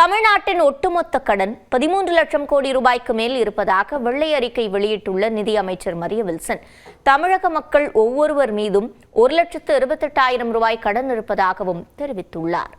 தமிழ்நாட்டின் ஒட்டுமொத்த கடன் 13 லட்சம் கோடி ரூபாய்க்கு மேல் இருப்பதாக வெள்ளை அறிக்கை வெளியிட்டுள்ள நிதியமைச்சர் மரிய வில்சன், தமிழக மக்கள் ஒவ்வொருவர் மீதும் 1,28,000 ரூபாய் கடன் இருப்பதாகவும் தெரிவித்துள்ளார்.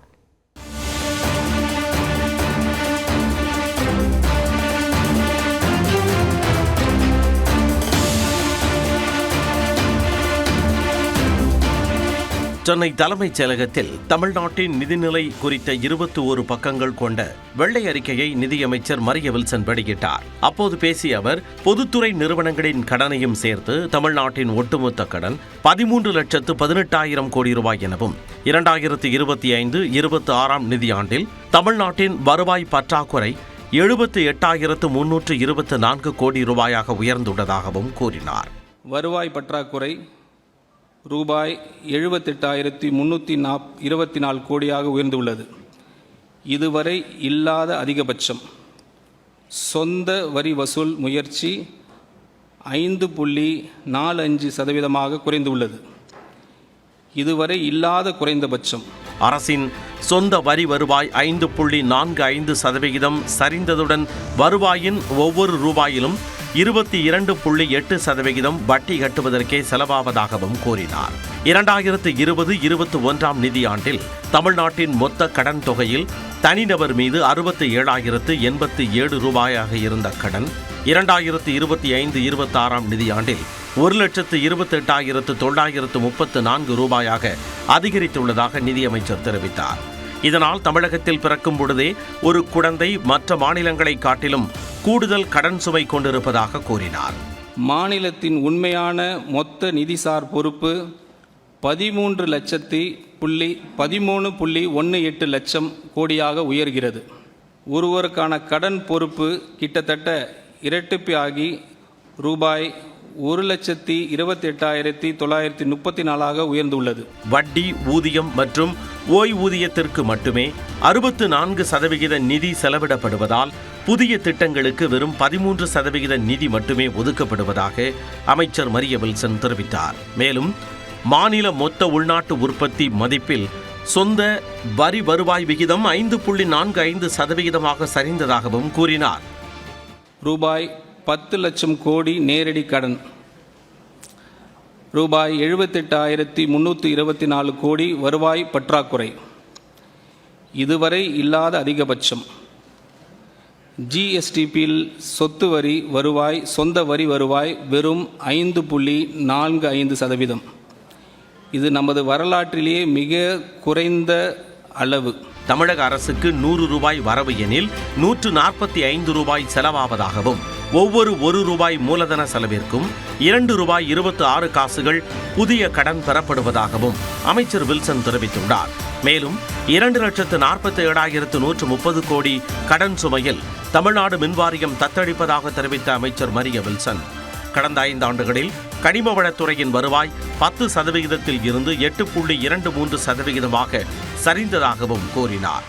சென்னை தலைமைச் செயலகத்தில் தமிழ்நாட்டின் நிதிநிலை குறித்த 21 பக்கங்கள் கொண்ட வெள்ளை அறிக்கையை நிதியமைச்சர் மரிய வில்சன் வெளியிட்டார். அப்போது பேசிய அவர், பொதுத்துறை நிறுவனங்களின் கடனையும் சேர்த்து தமிழ்நாட்டின் ஒட்டுமொத்த கடன் 13,18,000 கோடி ரூபாய் எனவும் 2025-26 நிதியாண்டில் தமிழ்நாட்டின் வருவாய் பற்றாக்குறை 78,324 கோடி ரூபாயாக உயர்ந்துள்ளதாகவும் கூறினார். வருவாய் பற்றாக்குறை ரூபாய் 78,324 கோடியாக உயர்ந்துள்ளது. இதுவரை இல்லாத அதிகபட்சம். சொந்த வரி வசூல் முயற்சி 5.45% குறைந்துள்ளது. இதுவரை இல்லாத குறைந்தபட்சம். அரசின் சொந்த வரி வருவாய் 5.45% சரிந்ததுடன் வருவாயின் ஒவ்வொரு ரூபாயிலும் 22.8% வட்டி கட்டுவதற்கே செலவாவதாகவும் கூறினார். 2020-21 நிதியாண்டில் தமிழ்நாட்டின் மொத்த கடன் தொகையில் தனிநபர் மீது 67,087 ரூபாயாக இருந்த கடன் 2025-26 நிதியாண்டில் 1,28,934 ரூபாயாக அதிகரித்துள்ளதாக நிதியமைச்சர் தெரிவித்தார். இதனால் தமிழகத்தில் பிறக்கும் பொழுதே ஒரு குழந்தை மற்ற மாநிலங்களை காட்டிலும் கூடுதல் கடன் சுமை கொண்டிருப்பதாக கூறினார். மாநிலத்தின் உண்மையான மொத்த நிதிசார் பொறுப்பு 13.18 லட்சம் கோடியாக உயர்கிறது. ஒருவருக்கான கடன் பொறுப்பு கிட்டத்தட்ட இரட்டிப்பாகி ரூபாய் 1,28,934 உயர்ந்துள்ளது. வட்டி, ஊதியம் மற்றும் ஓய்வூதியத்திற்கு மட்டுமே 64% நிதி செலவிடப்படுவதால் புதிய திட்டங்களுக்கு வெறும் 13% நிதி மட்டுமே ஒதுக்கப்படுவதாக அமைச்சர் மரிய வில்சன் தெரிவித்தார். மேலும் மாநில மொத்த உள்நாட்டு உற்பத்தி மதிப்பில் சொந்த வரி வருவாய் விகிதம் 5.45% சரிந்ததாகவும் கூறினார். ரூபாய் 10 லட்சம் கோடி நேரடி கடன், ரூபாய் 78,324 கோடி வருவாய் பற்றாக்குறை, இதுவரை இல்லாத அதிகபட்சம். ஜிஎஸ்டிபியில் சொத்து வரி வருவாய், சொந்த வரி வருவாய் வெறும் 5.45%. இது நமது வரலாற்றிலேயே மிக குறைந்த அளவு. தமிழக அரசுக்கு 100 ரூபாய் வரவு எனில் 145 ரூபாய் செலவாவதாகவும், ஒவ்வொரு 1 ரூபாய் மூலதன செலவிற்கும் 2 ரூபாய் 26 காசுகள் புதிய கடன் பெறப்படுவதாகவும் அமைச்சர் வில்சன் தெரிவித்துள்ளார். மேலும் 2,47,130 கோடி கடன் சுமையில் தமிழ்நாடு மின்வாரியம் தத்தளிப்பதாக தெரிவித்த அமைச்சர் மரிய வில்சன், கடந்த 5 ஆண்டுகளில் கனிம வளத்துறையின் வருவாய் 10% இருந்து 8.23% சரிந்ததாகவும் கூறினார்.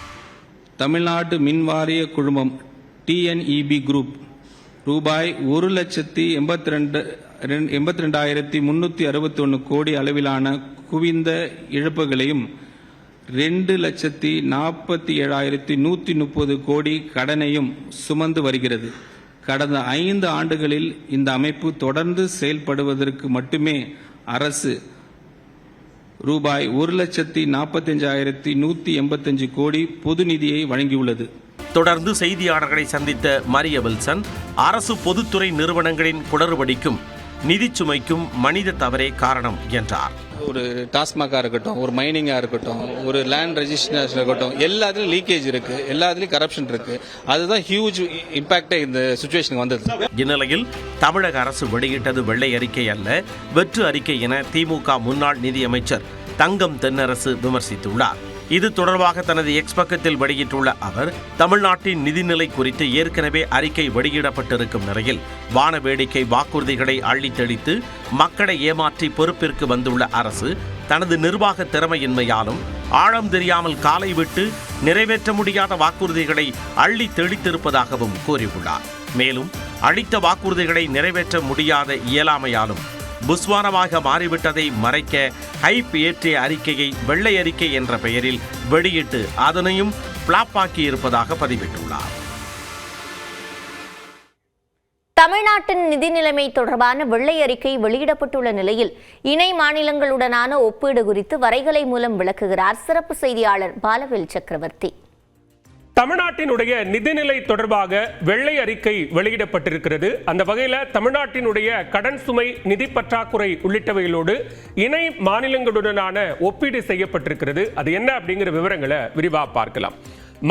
தமிழ்நாடு மின்வாரிய குழுமம் டிஎன்இபி குரூப் ரூபாய் 1,82,361 கோடி அளவிலான குவிந்த இழப்புகளையும் 2,47,130 கோடி கடனையும் சுமந்து வருகிறது. கடந்த 5 ஆண்டுகளில் இந்த அமைப்பு தொடர்ந்து செயல்படுவதற்கு மட்டுமே அரசு ரூபாய் 1,45,185 கோடி பொது நிதியை வழங்கியுள்ளது. தொடர்ந்து செய்தியாளர்களை சந்தித்த மரிய வில்சன், அரசு பொதுத்துறை நிறுவனங்களின் குளறுபடிக்கும் நிதிச்சுமைக்கும் மனித தவறே காரணம் என்றார். ஒரு டாஸ்மாகா இருக்கட்டும், ஒரு மைனிங்கா இருக்கட்டும், ஒரு லேண்ட் ரெஜிஸ்ட்ரேஷன் இருக்கட்டும், எல்லாத்துலயும் லீக்கேஜ் இருக்கு, எல்லாத்துலயும் கரப்ஷன் இருக்கு. அதுதான் ஹியூஜ் இம்பாக்டே இந்த சிச்சுவேஷனுக்கு வந்தது. இந்நிலையில் தமிழக அரசு வெளியிட்டது வெள்ளை அறிக்கை அல்ல, வெற்று அறிக்கை என திமுக முன்னாள் நிதியமைச்சர் தங்கம் தென்னரசு விமர்சித்துள்ளார். இது தொடர்பாக தனது எக்ஸ் பக்கத்தில் வெளியிட்டுள்ள அவர், தமிழ்நாட்டின் நிதிநிலை குறித்து ஏற்கனவே அறிக்கை வெளியிடப்பட்டிருக்கும் நிலையில் வான வேடிக்கை வாக்குறுதிகளை அள்ளித்தெளித்து மக்களை ஏமாற்றி பொறுப்பிற்கு வந்துள்ள அரசு தனது நிர்வாக திறமையின்மையாலும் ஆழம் தெரியாமல் காலை விட்டு நிறைவேற்ற முடியாத வாக்குறுதிகளை அள்ளி தெளித்திருப்பதாகவும் கூறியுள்ளார். மேலும் அளித்த வாக்குறுதிகளை நிறைவேற்ற முடியாத இயலாமையாலும் புஸ்வானமாக மாறிவிட்டதை மறைக்க ஹைப் ஏற்றிய அறிக்கையை வெள்ளை அறிக்கை என்ற பெயரில் வெளியிட்டு அதனையும் பிளாப் ஆக்கியிருப்பதாக பதிவிட்டுள்ளார். தமிழ்நாட்டின் நிதி நிலைமை தொடர்பான வெள்ளை அறிக்கை வெளியிடப்பட்டுள்ள நிலையில் இணை மாநிலங்களுடனான ஒப்பீடு குறித்து வரைகலை மூலம் விளக்குகிறார் சிறப்பு செய்தியாளர் பாலவேல் சக்கரவர்த்தி. தமிழ்நாட்டினுடைய நிதிநிலை தொடர்பாக வெள்ளை அறிக்கை வெளியிடப்பட்டிருக்கிறது. அந்த வகையில் தமிழ்நாட்டினுடைய கடன் சுமை, நிதி பற்றாக்குறை உள்ளிட்டவைகளோடு இணை மாநிலங்களுடனான ஒப்பீடு செய்யப்பட்டிருக்கிறது. அது என்ன அப்படிங்கிற விவரங்களை விரிவாக பார்க்கலாம்.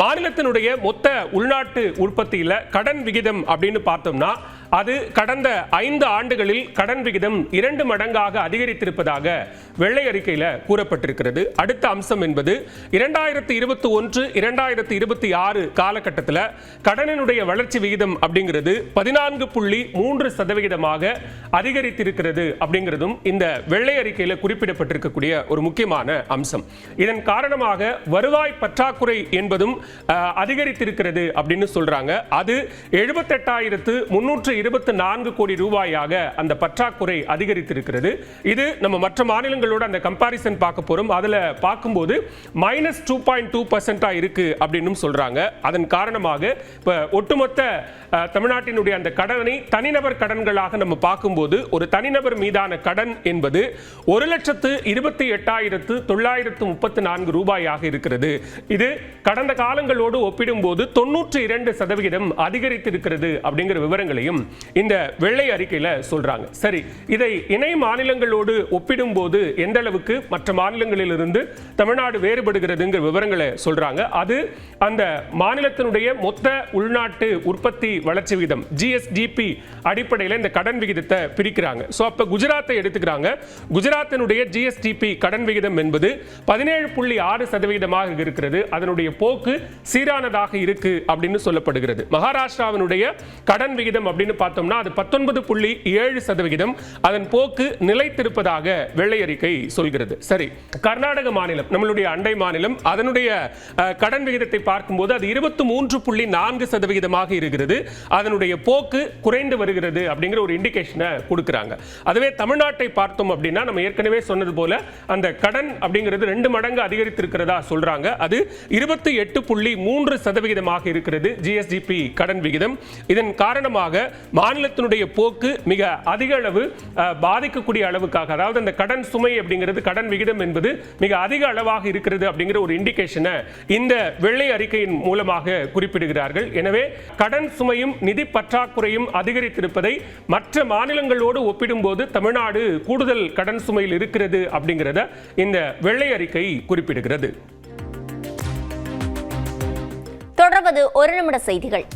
மாநிலத்தினுடைய மொத்த உள்நாட்டு உற்பத்தியில் கடன் விகிதம் அப்படின்னு பார்த்தோம்னா அது கடந்த 5 ஆண்டுகளில் கடன் விகிதம் 2 மடங்காக அதிகரித்திருப்பதாக வெள்ளை அறிக்கையில் கூறப்பட்டிருக்கிறது. அடுத்த அம்சம் என்பது 2021-2026 காலகட்டத்தில் கடனினுடைய வளர்ச்சி விகிதம் அப்படிங்கிறது 14.3% அதிகரித்திருக்கிறது அப்படிங்கிறதும் இந்த வெள்ளை அறிக்கையில் குறிப்பிடப்பட்டிருக்கக்கூடிய ஒரு முக்கியமான அம்சம். இதன் காரணமாக வருவாய் பற்றாக்குறை என்பதும் அதிகரித்திருக்கிறது அப்படின்னு சொல்றாங்க. அது 78,324 கோடி ரூபாயாக அந்த பற்றாக்குறை அதிகரித்திருக்கிறது. இது நம்ம மற்ற மாநிலங்களோட அந்த கம்பாரிசன் பார்க்க போறோம். அதுல பார்க்கும்போது -2.2% இருக்கு அப்படின்னு சொல்றாங்க. அதன் காரணமாக இப்ப ஒட்டுமொத்த தமிழ்நாட்டினுடைய அந்த கடனை தனிநபர் கடன்களாக நம்ம பார்க்கும்போது ஒரு தனிநபர் மீதான கடன் என்பது 1,28,934 ரூபாயாக இருக்கிறது. இது கடந்த காலங்களோடு ஒப்பிடும்போது 92% அதிகரித்திருக்கிறது அப்படிங்கிற விவரங்களையும் இந்த வெள்ளை அறிக்கையில சொல்றாங்க. சரி, இதை இணை மாநிலங்களோடு ஒப்பிடும்போது எந்த அளவுக்கு மற்ற மாநிலங்களிலிருந்து தமிழ்நாடு வேறுபடுகிறதுங்கிற விவரங்களை சொல்றாங்க. அது அந்த மாநிலத்தினுடைய மொத்த உள்நாட்டு உற்பத்தி வளர்ச்சி விகிதம் GSDP அடிப்படையில் இந்த கடன் விகிதத்தை பிரிக்கிறாங்க. சோ அப்ப குஜராத்தை எடுத்துக்கிறாங்க. குஜராத்தினுடைய GSDP கடன் விகிதம் என்பது 17.6% இருக்கிறது. அதனுடைய போக்கு சீரானதாக இருக்கு அப்படின்னு சொல்லப்படுகிறது. மகாராஷ்டிராவினுடைய கடன் விகிதம் அப்படின்னு பார்த்தோம்னா அது 19.7%. அதன் போக்கு நிலைத்திருப்பதாக வெள்ளை அறிக்கை சொல்கிறது. சரி, கர்நாடக மாநிலம் நம்மளுடைய அண்டை மாநிலம், அதனுடைய கடன் விகிதத்தை பார்க்கும்போது அது 23.4% இருக்கிறது. அதனுடைய போக்கு குறைந்து வருகிறது அப்படிங்கிற ஒரு இண்டிகேஷனை கொடுக்கிறாங்க. அதுவே தமிழ்நாட்டை பார்த்தோம் அப்படின்னா நம்ம ஏற்கனவே சொன்னது போல அந்த கடன் அப்படிங்கிறது 2 மடங்கு அதிகரித்திருக்கிறதா சொல்றாங்க. அது 28.3% இருக்கிறது GSDP கடன் விகிதம். இதன் காரணமாக மாநிலத்தினுடைய போக்கு மிக அதிக அளவு பாதிக்கக்கூடிய அளவுக்காக, அதாவது அந்த கடன் சுமை அப்படிங்கிறது கடன் விகிதம் என்பது மிக அதிக அளவாக இருக்கிறது அப்படிங்கிற ஒரு இண்டிகேஷனை இந்த வெள்ளை அறிக்கையின் மூலமாக குறிப்பிடுகிறார்கள். எனவே கடன் சுமையும் நிதி பற்றாக்குறையும் அதிகரித்திருப்பதை மற்ற மாநிலங்களோடு ஒப்பிடும்போது தமிழ்நாடு கூடுதல் கடன் சுமையில் இருக்கிறது அப்படிங்கிறத இந்த வெள்ளை அறிக்கை குறிப்பிடுகிறது. தொடர்வது ஒரு நிமிட செய்திகள்.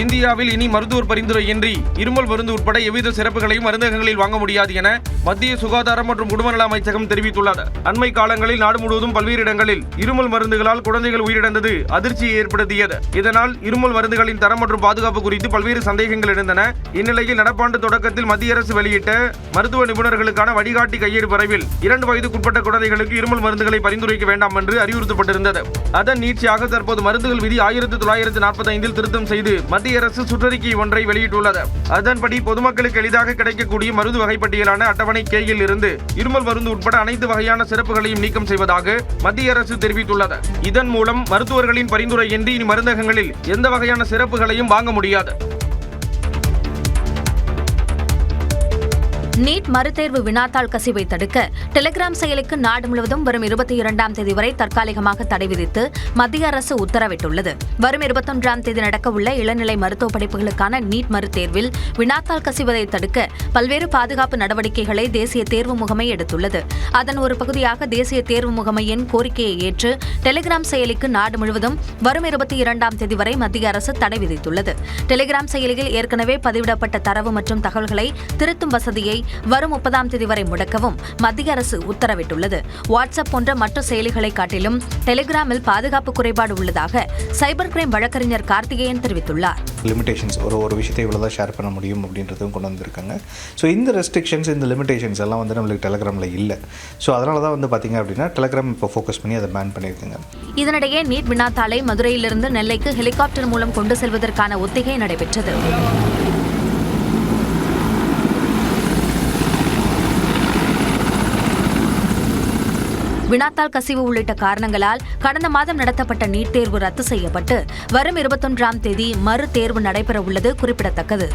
இந்தியாவில் இனி மருத்துவர் பரிந்துரையின்றி இருமல் மருந்து உட்பட எவ்வித சிறப்புகளையும் மருந்தகங்களில் வாங்க முடியாது என மத்திய சுகாதாரம் மற்றும் குடும்பநல அமைச்சகம் தெரிவித்துள்ளது. அண்மை காலங்களில் நாடு முழுவதும் பல்வேறு இடங்களில் இருமல் மருந்துகளால் குழந்தைகள் உயிரிழந்தது அதிர்ச்சியை ஏற்படுத்தியது. இதனால் இருமல் மருந்துகளின் தரம் மற்றும் பாதுகாப்பு குறித்து பல்வேறு சந்தேகங்கள் எழுந்தன. இந்நிலையில் நடப்பாண்டு தொடக்கத்தில் மத்திய அரசு வெளியிட்ட மருத்துவ நிபுணர்களுக்கான வழிகாட்டி கையேடு வரைவில் 2 வயதுக்குட்பட்ட குழந்தைகளுக்கு இருமல் மருந்துகளை பரிந்துரைக்க வேண்டாம் என்று அறிவுறுத்தப்பட்டிருந்தது. அதன் நீட்சியாக தற்போது மருந்துகள் விதி 1945 திருத்தம் செய்து மத்திய அரசு சுற்றறிக்கை ஒன்றை வெளியிட்டுள்ளது. அதன்படி பொதுமக்களுக்கு எளிதாக கிடைக்கக்கூடிய மருந்து வகைப்பட்டியலான அட்டவணை கேயில் இருந்து இருமல் மருந்து உட்பட அனைத்து வகையான சிறப்புகளையும் நீக்கம் செய்வதாக மத்திய அரசு தெரிவித்துள்ளது. இதன் மூலம் மருத்துவர்களின் பரிந்துரையின்றி இனி மருந்தகங்களில் எந்த வகையான சிறப்புகளையும் வாங்க முடியாது. நீட் மறுதேர்வு வினாத்தாள் கசிவை தடுக்க டெலிகிராம் செயலிக்கு நாடு முழுவதும் வரும் 22ஆம் தேதி வரை தற்காலிகமாக தடை விதித்து மத்திய அரசு உத்தரவிட்டுள்ளது. வரும் 21ஆம் தேதி நடக்கவுள்ள இளநிலை மருத்துவ படிப்புகளுக்கான நீட் மறுதேர்வில் வினாத்தாள் கசிவதை தடுக்க பல்வேறு பாதுகாப்பு நடவடிக்கைகளை தேசிய தேர்வு முகமை எடுத்துள்ளது. அதன் ஒரு பகுதியாக தேசிய தேர்வு முகமையின் கோரிக்கையை ஏற்று டெலிகிராம் செயலிக்கு நாடு முழுவதும் வரும் 22ஆம் தேதி வரை மத்திய அரசு தடை விதித்துள்ளது. டெலிகிராம் செயலியில் ஏற்கனவே பதிவிடப்பட்ட தரவு மற்றும் தகவல்களை திருத்தும் வசதியை வரும் 30ஆம் தேதி வரை முடக்கவும் மத்திய அரசு உத்தரவிட்டுள்ளது. வாட்ஸ்அப் போன்ற மற்ற செயலிகளை காட்டிலும் டெலிகிராமில் பாதுகாப்பு குறைபாடு உள்ளதாக சைபர் கிரைம் வழக்கறிஞர் கார்த்திகேயன் தெரிவித்துள்ளார். லிமிடேஷன்ஸ் ஒரு விஷயத்தை இவ்வளோதான் ஷேர் பண்ண முடியும் அப்படின்றதும் கொண்டு வந்திருக்காங்க. ஸோ இந்த ரெஸ்ட்ரிக்ஷன்ஸ், இந்த லிமிடேஷன்ஸ் எல்லாம் வந்து நம்மளுக்கு டெலிகிராமில் இல்லை. ஸோ அதனால தான் வந்து பார்த்தீங்க அப்படின்னா டெலிகிராம் இப்போ ஃபோக்கஸ் பண்ணி அதை பேன் பண்ணியிருக்காங்க. இதனிடையே நீட் வினாத்தாளை மதுரையிலிருந்து நெல்லைக்கு ஹெலிகாப்டர் மூலம் கொண்டு செல்வதற்கான ஒத்திகை நடைபெற்றது. வினாத்தாள் கசிவு உள்ளிட்ட காரணங்களால் கடந்த மாதம் நடத்தப்பட்ட நீட் தேர்வு ரத்து செய்யப்பட்டு வரும் 21ஆம் தேதி மறு தேர்வு நடைபெற உள்ளது குறிப்பிடத்தக்கது.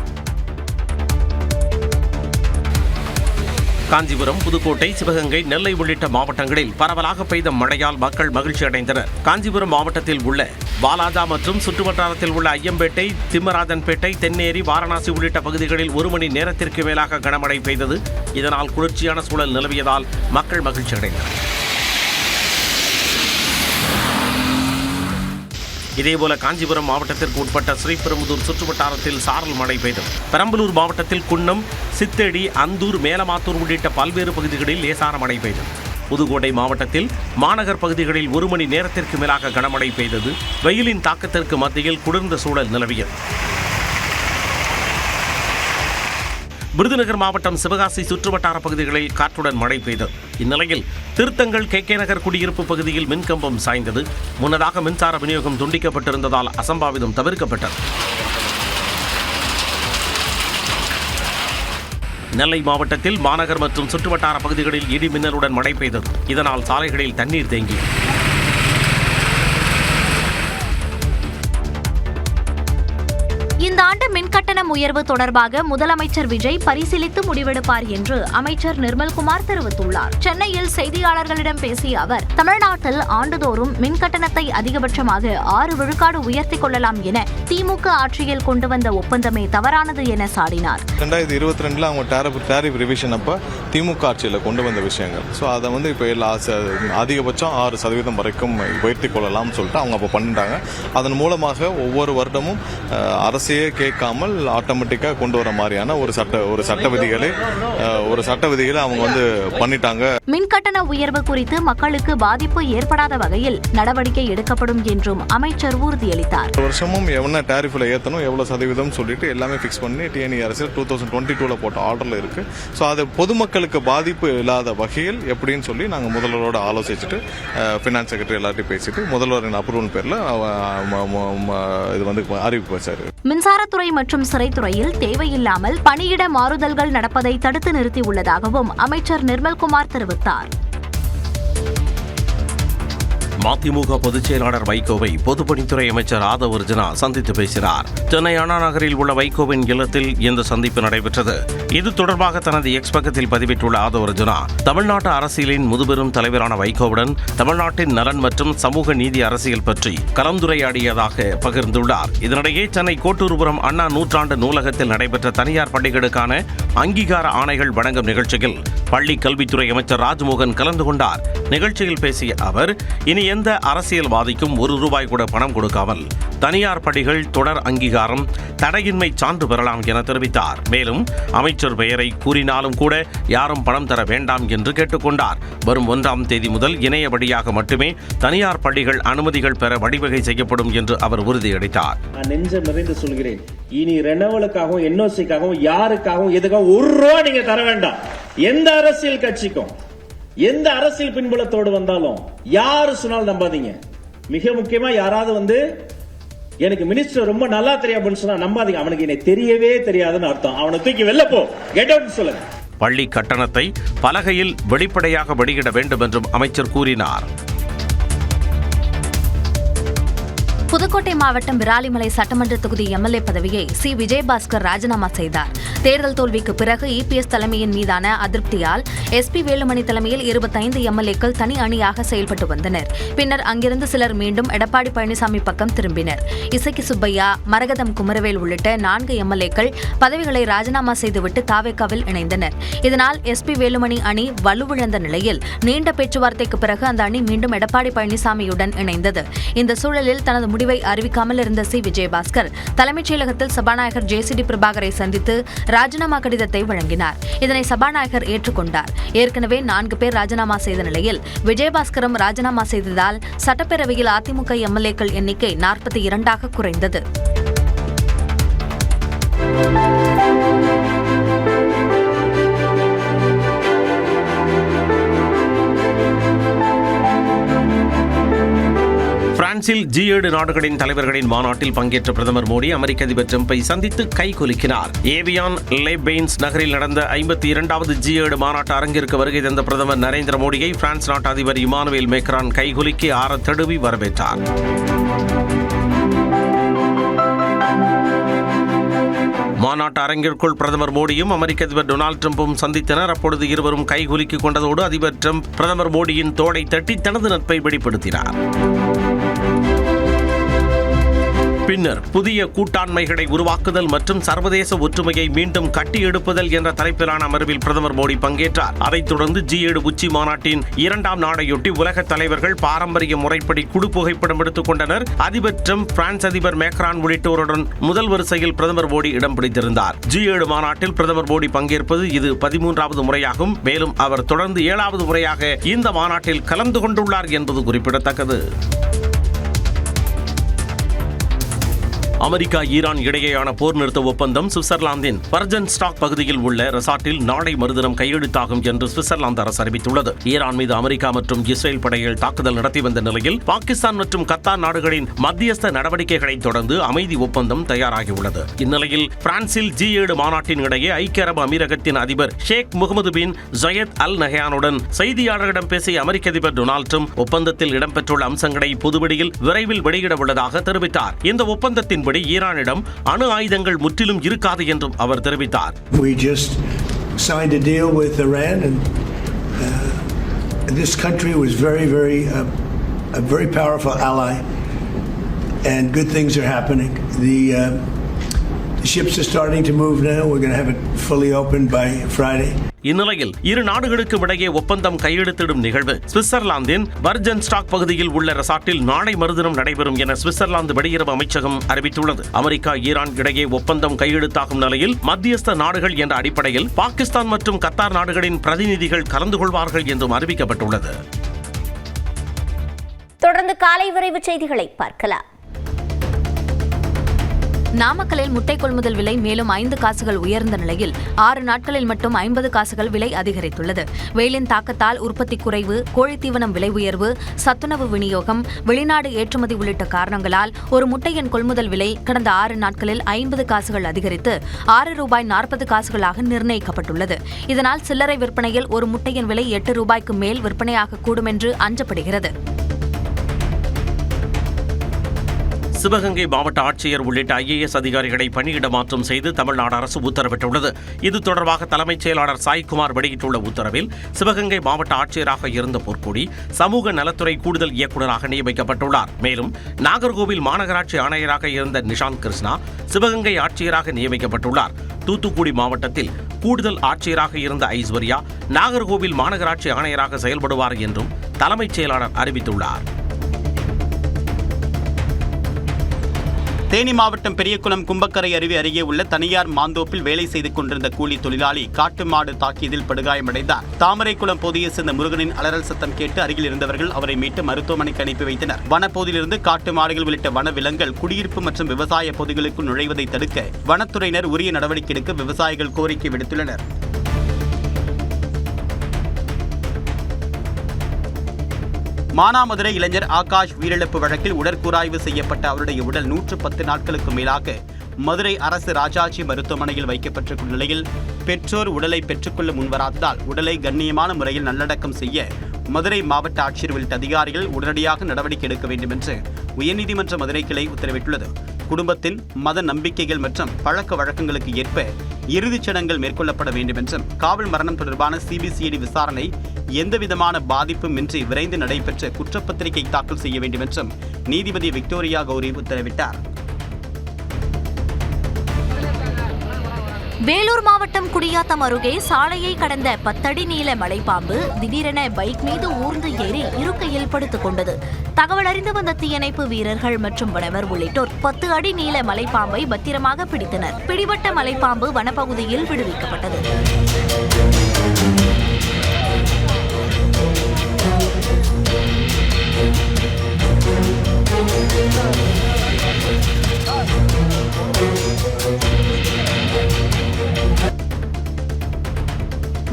காஞ்சிபுரம், புதுக்கோட்டை, சிவகங்கை, நெல்லை உள்ளிட்ட மாவட்டங்களில் பரவலாக பெய்த மழையால் மக்கள் மகிழ்ச்சி அடைந்தனர். காஞ்சிபுரம் மாவட்டத்தில் உள்ள வாலாஜா மற்றும் சுற்றுவட்டாரத்தில் உள்ள ஐயம்பேட்டை, திம்மராஜன்பேட்டை, தென்னேரி, வாரணாசி உள்ளிட்ட பகுதிகளில் 1 மணி நேரத்திற்கு மேலாக கனமழை பெய்தது. இதனால் குளிர்ச்சியான சூழல் நிலவியதால் மக்கள் மகிழ்ச்சி அடைந்தனர். இதேபோல காஞ்சிபுரம் மாவட்டத்திற்கு உட்பட்ட ஸ்ரீபெரும்புதூர் சுற்றுவட்டாரத்தில் சாரல் மழை பெய்தது. பெரம்பலூர் மாவட்டத்தில் குன்னம், சித்தேடி, அந்தூர், மேலமாத்தூர் உள்ளிட்ட பல்வேறு பகுதிகளில் லேசான மழை பெய்தது. புதுக்கோட்டை மாவட்டத்தில் மாநகர் பகுதிகளில் 1 மணி நேரத்திற்கு மேலாக கனமழை பெய்தது. வெயிலின் தாக்கத்திற்கு மத்தியில் குளிர்ந்த சூழல் நிலவியது. விருதுநகர் மாவட்டம் சிவகாசி சுற்றுவட்டார பகுதிகளில் காற்றுடன் மழை பெய்தது. இந்நிலையில் திருத்தங்கல் KK நகர் குடியிருப்பு பகுதியில் மின்கம்பம் சாய்ந்தது. முன்னதாக மின்சார விநியோகம் துண்டிக்கப்பட்டிருந்ததால் அசம்பாவிதம் தவிர்க்கப்பட்டது. நெல்லை மாவட்டத்தில் மாநகர் மற்றும் சுற்றுவட்டார பகுதிகளில் இடி மின்னலுடன் மழை பெய்தது. இதனால் சாலைகளில் தண்ணீர் தேங்கியது. இந்த ஆண்டு மின்கட்டணம் உயர்வு தொடர்பாக முதலமைச்சர் விஜய் பரிசீலித்து முடிவெடுப்பார் என்று அமைச்சர் நிர்மல்குமார் தெரிவித்துள்ளார். சென்னையில் செய்தியாளர்களிடம் பேசிய அவர், தமிழ்நாட்டில் ஆண்டுதோறும் மின்கட்டணத்தை அதிகபட்சமாக 6 விழுக்காடு உயர்த்திக் கொள்ளலாம் என திமுக ஆட்சியில் கொண்டு வந்த ஒப்பந்தமே தவறானது என சாடினார். 2022 அவங்க டாரிஃப் ரிவிஷன் அப்ப திமுக ஆட்சியில் கொண்டு வந்த விஷயங்கள். ஸோ அதை இப்போ அதிகபட்சம் 6% வரைக்கும் உயர்த்தி கொள்ளலாம்னு சொல்லிட்டு அவங்க அப்போ பண்ணிட்டாங்க. அதன் மூலமாக ஒவ்வொரு வருடமும் அரசையே கேட்காமல் ஆட்டோமேட்டிக்காக கொண்டு வர மாதிரியான ஒரு சட்ட விதிகளை அவங்க பண்ணிட்டாங்க. மின்கட்டண உயர்வு குறித்து மக்களுக்கு பாதிப்பு ஏற்படாத வகையில் நடவடிக்கை எடுக்கப்படும் என்றும் அமைச்சர் உறுதியளித்தார். வருஷமும் என்ன டாரிஃப்ல ஏற்றணும், எவ்வளவு சதவீதம் சொல்லிட்டு எல்லாமே ஃபிக்ஸ் பண்ணி TNE அரசு 2022 போட்ட ஆர்டர்ல இருக்கு. ஸோ அது பொதுமக்களுக்கு பாதிப்பு இல்லாத வகையில் எப்படின்னு சொல்லி நாங்கள் முதல்வரோட ஆலோசிச்சுட்டு ஃபினான்ஸ் செக்ரட்டரி எல்லாத்தையும் பேசிட்டு முதல்வரின் அப்ரூவல் பேர்ல இது அறிவிப்பு வச்சாரு. மின்சாரத்துறை மற்றும் சிறைத்துறையில் தேவையில்லாமல் பணியிட மாறுதல்கள் நடப்பதை தடுத்து நிறுத்தியுள்ளதாகவும் அமைச்சர் நிர்மல்குமார் தெரிவித்தார். மதிமுக பொதுச் செயலாளர் வைகோவை பொதுப்பணித்துறை அமைச்சர் ஆதவ் அர்ஜுனா சந்தித்து பேசினார். சென்னை அண்ணா நகரில் உள்ள வைகோவின் இல்லத்தில் இந்த சந்திப்பு நடைபெற்றது. இது தொடர்பாக தனது எக்ஸ் பக்கத்தில் பதிவிட்டுள்ள ஆதவ் அர்ஜுனா, தமிழ்நாட்டு அரசியலின் முதுபெரும் தலைவரான வைகோவுடன் தமிழ்நாட்டின் நலன் மற்றும் சமூக நீதி அரசியல் பற்றி கலந்துரையாடியதாக பகிர்ந்துள்ளார். இதனிடையே சென்னை கோட்டூர்புரம் அண்ணா நூற்றாண்டு நூலகத்தில் நடைபெற்ற தனியார் பள்ளிகளுக்கான அங்கீகார ஆணைகள் வழங்கும் நிகழ்ச்சியில் பள்ளி கல்வித்துறை அமைச்சர் ராஜ்மோகன் கலந்து கொண்டார். நிகழ்ச்சியில் பேசிய அவர், இனி எந்த அரசியல்வாதிக்கும் ₹1 கூட பணம் கொடுக்காமல் தனியார் பள்ளிகள் தொடர் அங்கீகாரம் தடையின்மை சான்று பெறலாம் என தெரிவித்தார். மேலும் அமைச்சர் பெயரை கூறினாலும் கூட யாரும் பணம் தர வேண்டாம் என்று கேட்டுக்கொண்டார். வரும் 1ஆம் தேதி முதல் இணைய வழியாக மட்டுமே தனியார் பள்ளிகள் அனுமதிகள் பெற வழிவகை செய்யப்படும் என்று அவர் உறுதியளித்தார். நான் நெஞ்சம் நிறைந்து சொல்கிறேன், இனி ரெனவலுக்காகவும் NOCக்காகவும் யாருக்காகவும் எதுக்காகவும் ₹1 நீங்க தர வேண்டாம். எந்த அரசியல் கட்சிக்கும் எந்த அரசியல் பின்புலத்தோடு வந்தாலும் யாரு சொன்னாலும் நம்பாதீங்க. மிக முக்கியமா யாராவது எனக்கு மினிஸ்டர் ரொம்ப நல்லா தெரியும் அப்படின்னு சொன்னா நம்பாதீங்க. அவனுக்கு என்னை தெரியவே தெரியாதுன்னு அர்த்தம். அவனை தூக்கி வெளில போ, கெட் அவுட் சொல்லுங்க. பள்ளி கட்டணத்தை பலகையில் வெளிப்படையாக வெளியிட வேண்டும் என்றும் அமைச்சர் கூறினார். புதுக்கோட்டை மாவட்டம் விராலிமலை சட்டமன்ற தொகுதி MLA பதவியை சி. விஜயபாஸ்கர் ராஜினாமா செய்தார். தேர்தல் தோல்விக்கு பிறகு EPS தலைமையின் மீதான அதிருப்தியால் SP வேலுமணி தலைமையில் 25 MLAக்கள் தனி அணியாக செயல்பட்டு வந்தனர். பின்னர் அங்கிருந்து சிலர் மீண்டும் எடப்பாடி பழனிசாமி பக்கம் திரும்பினர். இசக்கி சுப்பையா, மரகதம் குமரவேல் உள்ளிட்ட 4 MLAக்கள் பதவிகளை ராஜினாமா செய்துவிட்டு தாவேக்காவில் இணைந்தனர். இதனால் SP வேலுமணி அணி வலுவிழந்த நிலையில் நீண்ட பேச்சுவார்த்தைக்கு பிறகு அந்த அணி மீண்டும் எடப்பாடி பழனிசாமியுடன் இணைந்தது. இந்த சூழலில் தனது முடிவை அறிவிக்காமல் இருந்த சி. விஜயபாஸ்கர் தலைமைச் செயலகத்தில் சபாநாயகர் JCD பிரபாகரை சந்தித்து ராஜினாமா கடிதத்தை வழங்கினார். இதனை சபாநாயகர் ஏற்றுக்கொண்டார். ஏற்கனவே 4 பேர் ராஜினாமா செய்த நிலையில் விஜயபாஸ்கரும் ராஜினாமா செய்ததால் சட்டப்பேரவையில் அதிமுக MLAக்கள் எண்ணிக்கை 42ஆக குறைந்தது. பிரான்சில் G7 நாடுகளின் தலைவர்களின் மாநாட்டில் பங்கேற்ற பிரதமர் மோடி அமெரிக்க அதிபர் ட்ரம்பை சந்தித்து கைகுலுக்கினார். ஏவியான் லேபெயின்ஸ் நகரில் நடந்த 52வது G7 மாநாட்டு அரங்கிற்கு வருகை தந்த பிரதமர் நரேந்திர மோடியை பிரான்ஸ் நாட்டு அதிபர் இமானுவேல் மேக்ரான் கைகுலுக்கி ஆற தழுவி வரவேற்றார். மாநாட்டு அரங்கிற்குள் பிரதமர் மோடியும் அமெரிக்க அதிபர் டொனால்டு டிரம்பும் சந்தித்தனர். அப்பொழுது இருவரும் கைகுலுக்கிக் கொண்டதோடு அதிபர் டிரம்ப் பிரதமர் மோடியின் தோளை தட்டி தனது நட்பை வெளிப்படுத்தினார். பின்னர் புதிய கூட்டாண்மைகளை உருவாக்குதல் மற்றும் சர்வதேச ஒற்றுமையை மீண்டும் கட்டியெழுப்புதல் என்ற தலைப்பிலான அமர்வில் பிரதமர் மோடி பங்கேற்றார். அதைத் தொடர்ந்து G7 உச்சி மாநாட்டின் 2ஆம் நாளையொட்டி உலக தலைவர்கள் பாரம்பரிய முறைப்படி குழு புகைப்படம் எடுத்துக் கொண்டனர். அதிபர் டிரம்ப், பிரான்ஸ் அதிபர் மேக்ரான் உள்ளிட்டோருடன் முதல் வரிசையில் பிரதமர் மோடி இடம் பிடித்திருந்தார். G7 மாநாட்டில் பிரதமர் மோடி பங்கேற்பது இது 13வது முறையாகும். மேலும் அவர் தொடர்ந்து 7வது முறையாக இந்த மாநாட்டில் கலந்து கொண்டுள்ளார் என்பது குறிப்பிடத்தக்கது. அமெரிக்கா ஈரான் இடையேயான போர் நிறுத்த ஒப்பந்தம் சுவிட்சர்லாந்தின் வர்ஜன்ஸ்டாக் பகுதியில் உள்ள ரெசார்ட்டில் நாளை மறுதினம் கையெழுத்தாகும் என்று சுவிட்சர்லாந்து அரசு அறிவித்துள்ளது. ஈரான் மீது அமெரிக்கா மற்றும் இஸ்ரேல் படைகள் தாக்குதல் நடத்தி வந்த நிலையில் பாகிஸ்தான் மற்றும் கத்தார் நாடுகளின் மத்தியஸ்த நடவடிக்கைகளை தொடர்ந்து அமைதி ஒப்பந்தம் தயாராகியுள்ளது. இந்நிலையில் பிரான்சில் G7 மாநாட்டின் இடையே ஐக்கிய அரபு அமீரகத்தின் அதிபர் ஷேக் முகமது பின் ஜயத் அல் நஹ்யானுடன் செய்தியாளர்களிடம் பேசிய அமெரிக்க அதிபர் டொனால்டு டிரம்ப் ஒப்பந்தத்தில் இடம்பெற்றுள்ள அம்சங்களை பொதுவெளியில் விரைவில் வெளியிட உள்ளதாக தெரிவித்தார். இந்த ஒப்பந்தத்தின் ஈரானிடம் அணு ஆயுதங்கள் முற்றிலும் இருக்காது என்றும் அவர் தெரிவித்தார். We just signed a deal with Iran and this country was a very powerful ally and good things are happening. The ships are starting to move now. We're going to have it fully open by Friday. இந்நிலையில் இரு நாடுகளுக்கும் இடையே ஒப்பந்தம் கையெழுத்திடும் நிகழ்வு சுவிட்சர்லாந்தின் வர்ஜன்ஸ்டாக் பகுதியில் உள்ள ரெசார்ட்டில் நாளை மறுதினம் நடைபெறும் என சுவிட்சர்லாந்து வெளியுறவு அமைச்சகம் அறிவித்துள்ளது. அமெரிக்கா ஈரான் இடையே ஒப்பந்தம் கையெழுத்தாகும் நிலையில் மத்தியஸ்த நாடுகள் என்ற அடிப்படையில் பாகிஸ்தான் மற்றும் கத்தார் நாடுகளின் பிரதிநிதிகள் கலந்து கொள்வார்கள் என்றும் அறிவிக்கப்பட்டுள்ளது. தொடர்ந்து காலை விரைவு செய்திகளை பார்க்கலாம். நாமக்கலில் முட்டை கொள்முதல் விலை மேலும் 5 காசுகள் உயர்ந்த நிலையில் 6 நாட்களில் மட்டும் 50 காசுகள் விலை அதிகரித்துள்ளது. வெயிலின் தாக்கத்தால் உற்பத்தி குறைவு, கோழித்தீவனம் விலை உயர்வு, சத்துணவு விநியோகம், வெளிநாடு ஏற்றுமதி உள்ளிட்ட காரணங்களால் ஒரு முட்டையின் கொள்முதல் விலை கடந்த 6 நாட்களில் 50 காசுகள் அதிகரித்து ₹6.40 காசுகளாக நிர்ணயிக்கப்பட்டுள்ளது. இதனால் சில்லறை விற்பனையில் ஒரு முட்டையின் விலை ₹8 மேல் விற்பனையாக கூடும் என்று அஞ்சப்படுகிறது. சிவகங்கை மாவட்ட ஆட்சியர் உள்ளிட்ட IAS அதிகாரிகளை பணியிட மாற்றம் செய்து தமிழ்நாடு அரசு உத்தரவிட்டுள்ளது. இது தொடர்பாக தலைமைச் செயலாளர் சாய்குமார் வெளியிட்டுள்ள உத்தரவில் சிவகங்கை மாவட்ட ஆட்சியராக இருந்த பொற்கொடி சமூக நலத்துறை கூடுதல் இயக்குநராக நியமிக்கப்பட்டுள்ளார். மேலும் நாகர்கோவில் மாநகராட்சி ஆணையராக இருந்த நிஷாந்த் கிருஷ்ணா சிவகங்கை ஆட்சியராக நியமிக்கப்பட்டுள்ளார். தூத்துக்குடி மாவட்டத்தில் கூடுதல் ஆட்சியராக இருந்த ஐஸ்வர்யா நாகர்கோவில் மாநகராட்சி ஆணையராக செயல்படுவார் என்றும் தலைமைச் செயலாளர் அறிவித்துள்ளார். தேனி மாவட்டம் பெரியகுளம் கும்பக்கரை அருவி அருகே உள்ள தனியார் மாந்தோப்பில் வேலை செய்து கொண்டிருந்த கூலி தொழிலாளி காட்டு மாடு தாக்கியதில் படுகாயமடைந்தார். தாமரைக்குளம் பகுதியை சேர்ந்த முருகனின் அலறல் சத்தம் கேட்டு அருகில் இருந்தவர்கள் அவரை மீட்டு மருத்துவமனைக்கு அனுப்பி வைத்தனர். வனப்பகுதியிலிருந்து காட்டு மாடுகள் உள்ளிட்ட வனவிலங்குகள் குடியிருப்பு மற்றும் விவசாய பகுதிகளுக்குள் நுழைவதை தடுக்க வனத்துறையினர் உரிய நடவடிக்கை எடுக்க விவசாயிகள் கோரிக்கை விடுத்துள்ளனர். மானாமதுரை இளைஞர் ஆகாஷ் உயிரிழப்பு வழக்கில் உடற்கூராய்வு செய்யப்பட்ட அவருடைய உடல் 110 நாட்களுக்கு மேலாக மதுரை அரசு ராஜாஜி மருத்துவமனையில் வைக்கப்பட்டிருக்கும் நிலையில் பெற்றோர் உடலை பெற்றுக்கொள்ள முன்வராததால் உடலை கண்ணியமான முறையில் நல்லடக்கம் செய்ய மதுரை மாவட்ட ஆட்சியர் உள்ளிட்ட அதிகாரிகள் உடனடியாக நடவடிக்கை எடுக்க வேண்டும் என்று உயர்நீதிமன்ற மதுரை கிளை உத்தரவிட்டுள்ளது. குடும்பத்தின் மத நம்பிக்கைகள் மற்றும் பழக்க வழக்கங்களுக்கு ஏற்ப இறுதிச் சடங்குகள் மேற்கொள்ளப்பட வேண்டும் என்றும் காவல் மரணம் தொடர்பான CBCID விசாரணை எந்தவிதமான பாதிப்பும் இன்றி விரைந்து நடைபெற்ற குற்றப்பத்திரிகை தாக்கல் செய்ய வேண்டும் என்றும் நீதிபதி விக்டோரியா கௌரி உத்தரவிட்டார். வேலூர் மாவட்டம் குடியாத்தம் அருகே சாலையை கடந்த 10 அடி நீள மலைப்பாம்பு திடீரென பைக் மீது ஊர்ந்து ஏறி இருக்கையில் படுத்துக் கொண்டது. தகவல் அறிந்து வந்த தீயணைப்பு வீரர்கள் மற்றும் வனவர் உள்ளிட்டோர் 10 அடி நீள மலைப்பாம்பை பத்திரமாக பிடித்தனர். பிடிபட்ட மலைப்பாம்பு வனப்பகுதியில் விடுவிக்கப்பட்டது.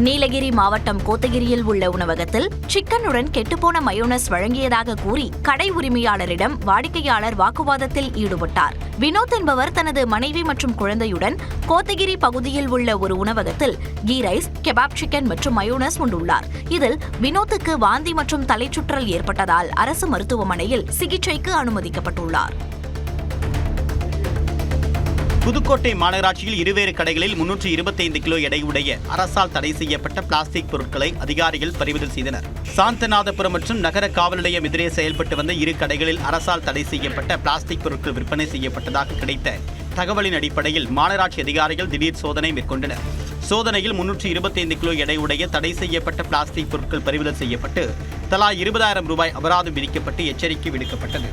நீலகிரி மாவட்டம் கோத்தகிரியில் உள்ள உணவகத்தில் சிக்கனுடன் கெட்டுப்போன மயோனஸ் வழங்கியதாக கூறி கடை உரிமையாளரிடம் வாடிக்கையாளர் வாக்குவாதத்தில் ஈடுபட்டார். வினோத் என்பவர் தனது மனைவி மற்றும் குழந்தையுடன் கோத்தகிரி பகுதியில் உள்ள ஒரு உணவகத்தில் கீ ரைஸ், கெபாப் சிக்கன் மற்றும் மயோனஸ் உண்டுள்ளார். இதில் வினோத்துக்கு வாந்தி மற்றும் தலைச்சுற்றல் ஏற்பட்டதால் அரசு மருத்துவமனையில் சிகிச்சைக்கு அனுமதிக்கப்பட்டுள்ளார். புதுக்கோட்டை மாநகராட்சியில் இருவேறு கடைகளில் 325 கிலோ எடையுடைய அரசால் தடை செய்யப்பட்ட பிளாஸ்டிக் பொருட்களை அதிகாரிகள் பறிமுதல் செய்தனர். சாந்தநாதபுரம் மற்றும் நகர காவல் நிலையம் எதிரே செயல்பட்டு வந்த இரு கடைகளில் அரசால் தடை செய்யப்பட்ட பிளாஸ்டிக் பொருட்கள் விற்பனை செய்யப்பட்டதாக கிடைத்த தகவலின் அடிப்படையில் மாநகராட்சி அதிகாரிகள் திடீர் சோதனை மேற்கொண்டனர். சோதனையில் 325 கிலோ எடையுடைய தடை செய்யப்பட்ட பிளாஸ்டிக் பொருட்கள் பறிமுதல் செய்யப்பட்டு தலா 20,000 ரூபாய் அபராதம் விதிக்கப்பட்டு எச்சரிக்கை விடுக்கப்பட்டது.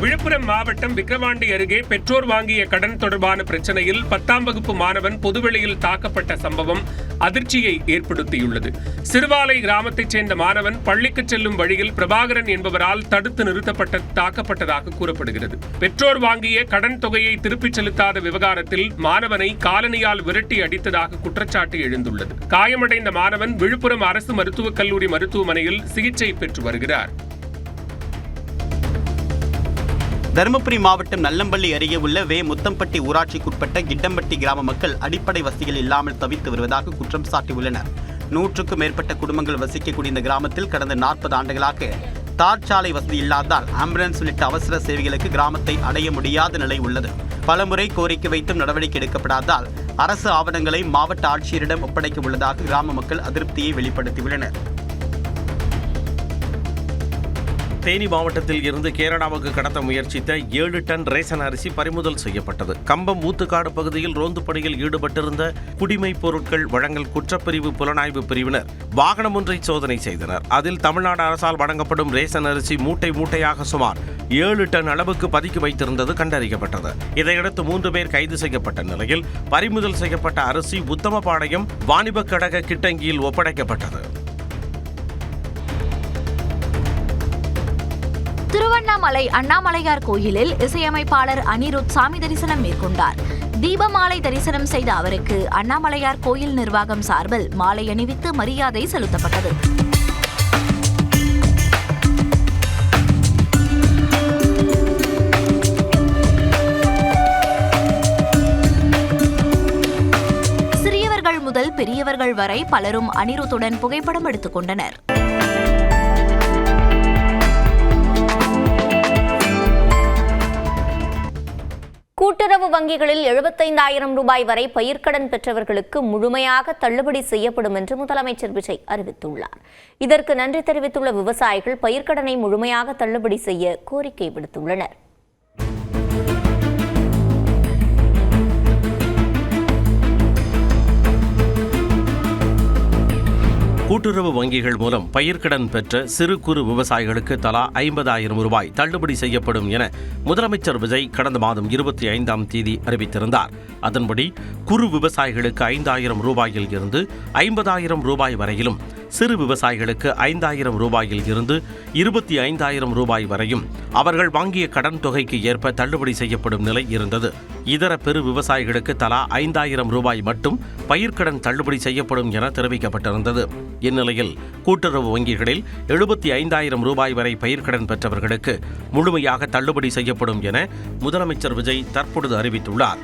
விழுப்புரம் மாவட்டம் விக்கிரவாண்டி அருகே பெற்றோர் வாங்கிய கடன் தொடர்பான பிரச்சனையில் 10ஆம் வகுப்பு மாணவன் பொதுவெளியில் தாக்கப்பட்ட சம்பவம் அதிர்ச்சியை ஏற்படுத்தியுள்ளது. சிறுவாலை கிராமத்தைச் சேர்ந்த மாணவன் பள்ளிக்கு செல்லும் வழியில் பிரபாகரன் என்பவரால் தடுத்து நிறுத்தப்பட்ட தாக்கப்பட்டதாக கூறப்படுகிறது. பெற்றோர் வாங்கிய கடன் தொகையை திருப்பிச் செலுத்தாத விவகாரத்தில் மாணவனை காலணியால் விரட்டி அடித்ததாக குற்றச்சாட்டு எழுந்துள்ளது. காயமடைந்த மாணவன் விழுப்புரம் அரசு மருத்துவக் கல்லூரி மருத்துவமனையில் சிகிச்சை பெற்று வருகிறார். தருமபுரி மாவட்டம் நல்லம்பள்ளி அருகே உள்ள முத்தம்பட்டி ஊராட்சிக்குட்பட்ட கிட்டம்பட்டி கிராம மக்கள் அடிப்படை வசதிகள் இல்லாமல் தவித்து வருவதாக குற்றம் சாட்டியுள்ளனர். 100க்கும் மேற்பட்ட குடும்பங்கள் வசிக்கக்கூடிய இந்த கிராமத்தில் கடந்த 40 ஆண்டுகளாக தார் சாலை வசதி இல்லாததால் ஆம்புலன்ஸ் உள்ளிட்ட அவசர சேவைகளுக்கு கிராமத்தை அடைய முடியாத நிலை உள்ளது. பலமுறை கோரிக்கை வைத்தும் நடவடிக்கை எடுக்கப்படாததால் அரசு ஆவணங்களை மாவட்ட ஆட்சியரிடம் ஒப்படைக்க உள்ளதாக கிராம மக்கள் அதிருப்தியை வெளிப்படுத்தியுள்ளனர். தேனி மாவட்டத்தில் இருந்து கேரளாவுக்கு கடத்த முயற்சித்த 7 டன் ரேஷன் அரிசி பறிமுதல் செய்யப்பட்டது. கம்பம் ஊத்துக்காடு பகுதியில் ரோந்து பணியில் ஈடுபட்டிருந்த குடிமைப் பொருட்கள் வழங்கல் குற்றப்பிரிவு புலனாய்வு பிரிவினர் வாகனம் ஒன்றை சோதனை செய்தனர். அதில் தமிழ்நாடு அரசால் வழங்கப்படும் ரேஷன் அரிசி மூட்டை மூட்டையாக சுமார் 7 டன் அளவுக்கு பதுக்கி வைத்திருந்தது கண்டறியப்பட்டது. இதையடுத்து 3 பேர் கைது செய்யப்பட்ட நிலையில் பறிமுதல் செய்யப்பட்ட அரிசி உத்தமபாளையம் வாணிப கழக கிட்டங்கியில் ஒப்படைக்கப்பட்டது. திருவண்ணாமலை அண்ணாமலையார் கோயிலில் இசையமைப்பாளர் அனிருத் சாமி தரிசனம் மேற்கொண்டார். தீபமாலை தரிசனம் செய்த அவருக்கு அண்ணாமலையார் கோயில் நிர்வாகம் சார்பில் மாலை அணிவித்து மரியாதை செலுத்தப்பட்டது. சிறியவர்கள் முதல் பெரியவர்கள் வரை பலரும் அனிருத்துடன் புகைப்படம் எடுத்துக் கொண்டனர். கூட்டுறவு வங்கிகளில் 75,000 ரூபாய் வரை பயிர்க்கடன் பெற்றவர்களுக்கு முழுமையாக தள்ளுபடி செய்யப்படும் என்று முதலமைச்சர் விஜய் அறிவித்துள்ளார். இதற்கு நன்றி தெரிவித்துள்ள விவசாயிகள் பயிர்க்கடனை முழுமையாக தள்ளுபடி செய்ய கோரிக்கை விடுத்துள்ளனர். கூட்டுறவு வங்கிகள் மூலம் பயிர்க்கடன் பெற்ற சிறு குறு விவசாயிகளுக்கு தலா 50,000 ரூபாய் தள்ளுபடி செய்யப்படும் என முதலமைச்சர் விஜய் கடந்த மாதம் 25ஆம் தேதி அறிவித்திருந்தார். அதன்படி குறு விவசாயிகளுக்கு 5,000 ரூபாயில் இருந்து 50,000 ரூபாய் வரையிலும், சிறு விவசாயிகளுக்கு 5,000 ரூபாயில் இருந்து 25,000 ரூபாய் வரையும் அவர்கள் வாங்கிய கடன் தொகைக்கு ஏற்ப தள்ளுபடி செய்யப்படும் நிலை இருந்தது. இதர பெரு விவசாயிகளுக்கு தலா 5,000 ரூபாய் மட்டும் பயிர்க்கடன் தள்ளுபடி செய்யப்படும் என தெரிவிக்கப்பட்டிருந்தது. இந்நிலையில் கூட்டுறவு வங்கிகளில் 75,000 ரூபாய் வரை பயிர்க்கடன் பெற்றவர்களுக்கு முழுமையாக தள்ளுபடி செய்யப்படும் என முதலமைச்சர் விஜய் தற்பொழுது அறிவித்துள்ளார்.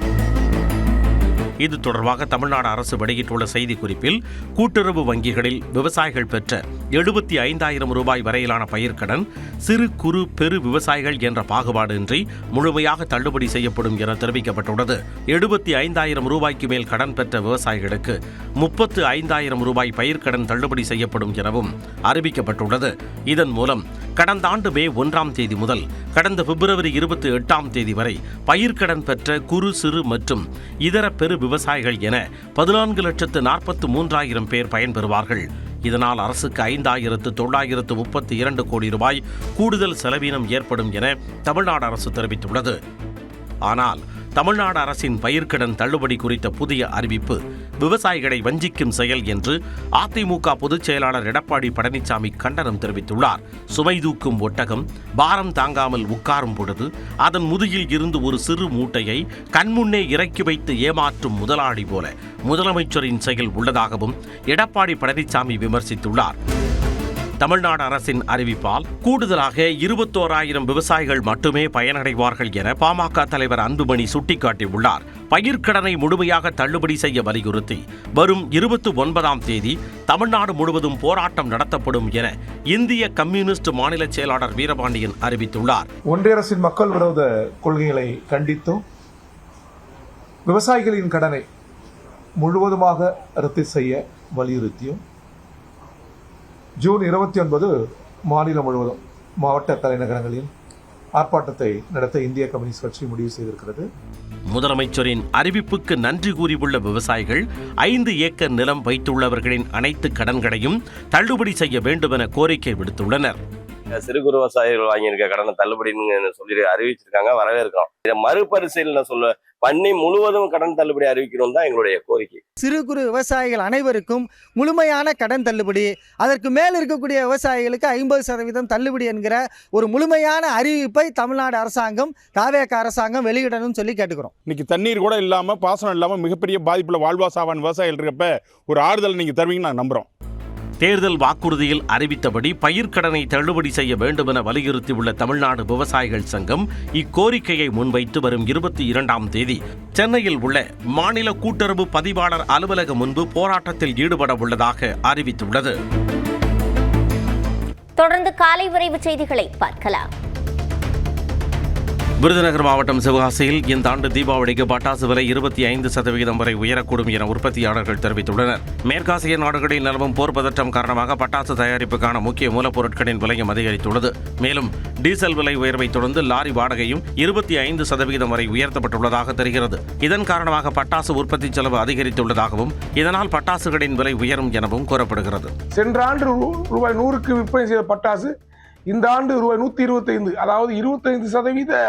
இது தொடர்பாக தமிழ்நாடு அரசு வெளியிட்டுள்ள செய்திக்குறிப்பில், கூட்டுறவு வங்கிகளில் விவசாயிகள் பெற்ற 75,000 ரூபாய் வரையிலான பயிர்க்கடன் சிறு குறு பெரு விவசாயிகள் என்ற பாகுபாடின்றி முழுமையாக தள்ளுபடி செய்யப்படும் என தெரிவிக்கப்பட்டுள்ளது. 75,000 ரூபாய்க்கு மேல் கடன் பெற்ற விவசாயிகளுக்கு 35,000 ரூபாய் பயிர்க்கடன் தள்ளுபடி செய்யப்படும் எனவும் அறிவிக்கப்பட்டுள்ளது. இதன் மூலம் கடந்த ஆண்டு மே 1ஆம் தேதி முதல் கடந்த பிப்ரவரி 28ஆம் தேதி வரை பயிர்க்கடன் பெற்ற குறு சிறு மற்றும் இதர பெரு விவசாயிகள் என 14,43,000 பேர் பயன்பெறுவார்கள். இதனால் அரசுக்கு 5,932 கோடி ரூபாய் கூடுதல் செலவினம் ஏற்படும் என தமிழ்நாடு அரசு தெரிவித்துள்ளது. ஆனால் தமிழ்நாடு அரசின் பயிர்க்கடன் தள்ளுபடி குறித்த புதிய அறிவிப்பு விவசாயிகளை வஞ்சிக்கும் செயல் என்று அதிமுக பொதுச் செயலாளர் எடப்பாடி பழனிசாமி கண்டனம் தெரிவித்துள்ளார். சுமை தூக்கும் ஒட்டகம் பாரம் தாங்காமல் உட்காரும் பொழுது அதன் முதுகில் இருந்து ஒரு சிறு மூட்டையை கண்முன்னே இறக்கி வைத்து ஏமாற்றும் முதலாளி போல முதலமைச்சரின் செயல் உள்ளதாகவும் எடப்பாடி பழனிசாமி விமர்சித்துள்ளார். தமிழ்நாடு அரசின் அறிவிப்பால் கூடுதலாக 21,000 விவசாயிகள் மட்டுமே பயனடைவார்கள் என பாமக தலைவர் அன்புமணி சுட்டிக்காட்டியுள்ளார். பயிர்க்கடனை முழுமையாக தள்ளுபடி செய்ய வலியுறுத்தி வரும் 29ஆம் தேதி தமிழ்நாடு முழுவதும் போராட்டம் நடத்தப்படும் என இந்திய கம்யூனிஸ்ட் மாநில செயலாளர் வீரபாண்டியன் அறிவித்துள்ளார். ஒன்றிய அரசின் மக்கள் விரோத கொள்கைகளை கண்டித்தும் விவசாயிகளின் கடனை முழுவதுமாக ரத்து செய்ய வலியுறுத்தியும் ஜூன் 29 மாநிலம் முழுவதும் மாவட்ட தலைநகரங்களில் ஆர்ப்பாட்டத்தை நடத்த இந்திய கம்யூனிஸ்ட் கட்சி முடிவு செய்திருக்கிறது. முதலமைச்சரின் அறிவிப்புக்கு நன்றி கூறியுள்ள விவசாயிகள் 5 ஏக்கர் நிலம் வைத்துள்ளவர்களின் அனைத்து கடன்களையும் தள்ளுபடி செய்ய வேண்டும் என கோரிக்கை விடுத்துள்ளனர். சிறு குறு விவசாயிகள் வாங்கியிருக்க கடனை தள்ளுபடின்னு சொல்லி அறிவிச்சிருக்காங்க, வரவேற்கிறோம். இதை மறுபரிசீலனை பண்ணி முழுவதும் கடன் தள்ளுபடி அறிவிக்கணும் தான் எங்களுடைய கோரிக்கை. சிறு குறு விவசாயிகள் அனைவருக்கும் முழுமையான கடன் தள்ளுபடி, அதற்கு மேல் இருக்கக்கூடிய விவசாயிகளுக்கு 50% தள்ளுபடி என்கிற ஒரு முழுமையான அறிவிப்பை தமிழ்நாடு அரசாங்கம் தாவேக அரசாங்கம் வெளியிடணும்னு சொல்லி கேட்டுக்கிறோம். இன்னைக்கு தண்ணீர் கூட இல்லாம, பாசனம் இல்லாம மிகப்பெரிய பாதிப்புல வாழ்வாசாவான் விவசாயிகள் இருக்கப்ப ஒரு ஆறுதல் நீங்க தருவீங்க நான் நம்புறோம். தேர்தல் வாக்குறுதியில் அறிவித்தபடி பயிர்க்கடனை தள்ளுபடி செய்ய வேண்டும் என வலியுறுத்தியுள்ள தமிழ்நாடு விவசாயிகள் சங்கம் இக்கோரிக்கையை முன்வைத்து வரும் 22ஆம் தேதி சென்னையில் உள்ள மாநில கூட்டுறவு பதிவாளர் அலுவலகம் முன்பு போராட்டத்தில் ஈடுபட உள்ளதாக அறிவித்துள்ளது. தொடர்ந்து காலை விரைவு செய்திகளை பார்க்கலாம். விருதுநகர் மாவட்டம் சிவகாசியில் இந்த ஆண்டு தீபாவளிக்கு பட்டாசு விலை 25% வரை உயரக்கூடும் என உற்பத்தியாளர்கள் தெரிவித்துள்ளனர். மேற்காசிய நாடுகளில் நிலவும் போர் பதற்றம் காரணமாக பட்டாசு தயாரிப்புக்கான முக்கிய மூலப்பொருட்களின் விலையும் அதிகரித்துள்ளது. மேலும் டீசல் விலை உயர்வை தொடர்ந்து லாரி வாடகையும் 25% வரை உயர்த்தப்பட்டுள்ளதாக தெரிகிறது. இதன் காரணமாக பட்டாசு உற்பத்தி செலவு அதிகரித்துள்ளதாகவும் இதனால் பட்டாசுகளின் விலை உயரும் எனவும் கூறப்படுகிறது. சென்ற ஆண்டு ரூபாய் 100க்கு விற்பனை செய்த பட்டாசு இந்த ஆண்டு ரூபாய் 125, அதாவது 25%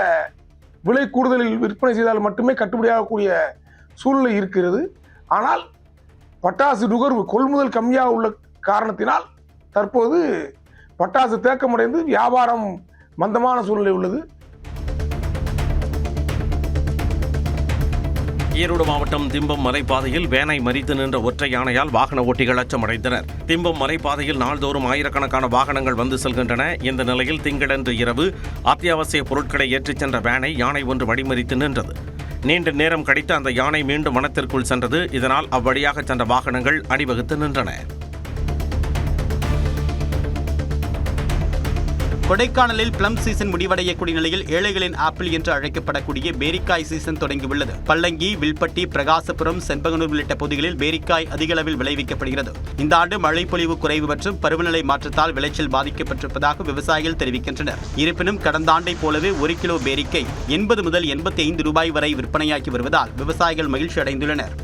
விலை கூடுதலில் விற்பனை செய்தால் மட்டுமே கட்டுப்படியாகக்கூடிய சூழ்நிலை இருக்கிறது. ஆனால் பட்டாசு நுகர்வு கொள்முதல் கம்மியாக உள்ள காரணத்தினால் தற்போது பட்டாசு தேக்கமடைந்து வியாபாரம் மந்தமான சூழ்நிலை உள்ளது. ஈரோடு மாவட்டம் திம்பம் மலைப்பாதையில் வேனை மறித்து நின்ற ஒற்றை யானையால் வாகன ஓட்டிகள் அச்சமடைந்தனர். திம்பம் மலைப்பாதையில் நாள்தோறும் ஆயிரக்கணக்கான வாகனங்கள் வந்து செல்கின்றன. இந்த நிலையில் திங்களன்று இரவு அத்தியாவசிய பொருட்களை ஏற்றிச் சென்ற வேனை யானை ஒன்று வழிமறித்து நின்றது. நீண்ட நேரம் கழித்து அந்த யானை மீண்டும் வனத்திற்குள் சென்றது. இதனால் அவ்வழியாக சென்ற வாகனங்கள் அணிவகுத்து நின்றன. கொடைக்கானலில் பிளம் சீசன் முடிவடையக்கூடிய நிலையில் ஏழைகளின் ஆப்பிள் என்று அழைக்கப்படக்கூடிய பேரிக்காய் சீசன் தொடங்கியுள்ளது. பல்லங்கி, வில்பட்டி, பிரகாசபுரம், செண்பகனூர் உள்ளிட்ட பகுதிகளில் பேரிக்காய் அதிக அளவில் விளைவிக்கப்படுகிறது. இந்த ஆண்டு மழை பொழிவு குறைவு மற்றும் பருவநிலை மாற்றத்தால் விளைச்சல் பாதிக்கப்பட்டிருப்பதாக விவசாயிகள் தெரிவிக்கின்றனர். இருப்பினும் கடந்த ஆண்டை போலவே 1 கிலோ பேரிக்காய் 80 முதல் 85 ரூபாய் வரை விற்பனையாகி வருவதால் விவசாயிகள் மகிழ்ச்சி அடைந்துள்ளனர்.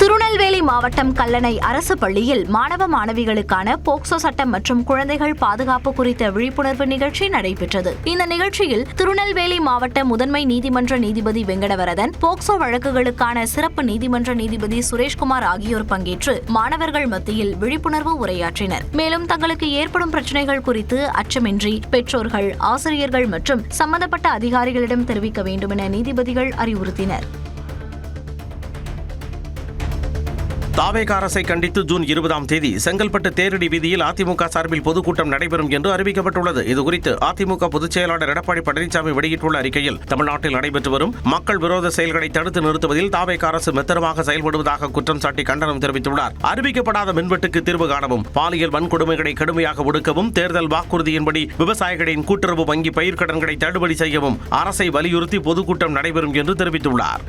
திருநெல்வேலி மாவட்டம் கல்லணை அரசு பள்ளியில் மாணவ மாணவிகளுக்கான போக்சோ சட்டம் மற்றும் குழந்தைகள் பாதுகாப்பு குறித்த விழிப்புணர்வு நிகழ்ச்சி நடைபெற்றது. இந்த நிகழ்ச்சியில் திருநெல்வேலி மாவட்ட முதன்மை நீதிமன்ற நீதிபதி வெங்கடவரதன், போக்சோ வழக்குகளுக்கான சிறப்பு நீதிமன்ற நீதிபதி சுரேஷ்குமார் ஆகியோர் பங்கேற்று மாணவர்கள் மத்தியில் விழிப்புணர்வு உரையாற்றினர். மேலும் தங்களுக்கு ஏற்படும் பிரச்சினைகள் குறித்து அச்சமின்றி பெற்றோர்கள், ஆசிரியர்கள் மற்றும் சம்பந்தப்பட்ட அதிகாரிகளிடம் தெரிவிக்க வேண்டும் என நீதிபதிகள் அறிவுறுத்தினர். தாவேக அரசை கண்டித்து ஜூன் 20ஆம் தேதி செங்கல்பட்டு தேரடி வீதியில் அதிமுக சார்பில் பொதுக்கூட்டம் நடைபெறும் என்று அறிவிக்கப்பட்டுள்ளது. இதுகுறித்து அதிமுக பொதுச் செயலாளர் எடப்பாடி பழனிசாமி வெளியிட்டுள்ள அறிக்கையில், தமிழ்நாட்டில் நடைபெற்று வரும் மக்கள் விரோத செயல்களை தடுத்து நிறுத்துவதில் தாவேக அரசு மெத்தனமாக செயல்படுவதாக குற்றம் சாட்டி கண்டனம் தெரிவித்துள்ளார். அறிவிக்கப்படாத மின்வெட்டுக்கு தீர்வு காணவும், பாலியல் வன்கொடுமைகளை கடுமையாக ஒடுக்கவும், தேர்தல் வாக்குறுதியின்படி விவசாயிகளின் கூட்டுறவு வங்கி பயிர்க்கடன்களை தள்ளுபடி செய்யவும் அரசை வலியுறுத்தி பொதுக்கூட்டம் நடைபெறும் என்று தெரிவித்துள்ளார்.